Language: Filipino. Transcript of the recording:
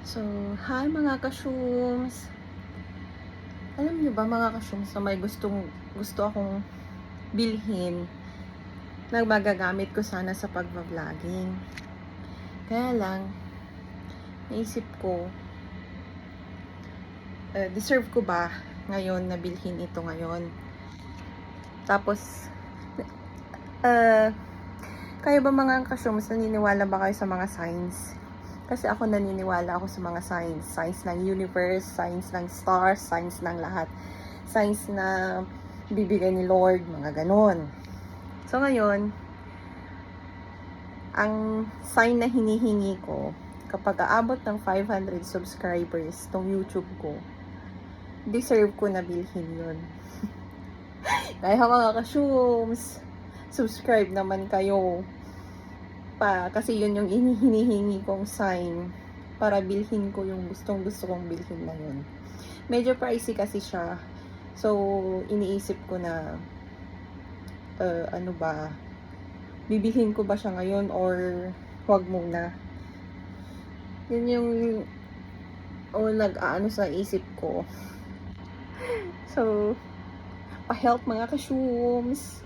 So, hi mga ka-shooms! Alam niyo ba mga ka-shooms na may gusto akong bilhin na magagamit ko sana sa pagba-vlogging. Kaya lang, naisip ko, deserve ko ba ngayon na bilhin ito ngayon? Tapos, kayo ba mga ka-shooms, naniniwala ba kayo sa mga signs? Kasi ako naniniwala ako sa mga signs. Signs ng universe, signs ng stars, signs ng lahat. Signs na bibigay ni Lord, mga ganon. So ngayon, ang sign na hinihingi ko, kapag aabot ng 500 subscribers tong YouTube ko, deserve ko na bilhin yun. Kaya mga ka-shooms, subscribe naman kayo. Kasi yun yung hinihingi kong sign para bilhin ko yung gusto kong bilhin na yun. Medyo pricey kasi siya, so iniisip ko na ano ba, bibilhin ko ba siya ngayon or wag muna. Yun yung nag-aano sa isip ko. So pa-help mga ka-shooms,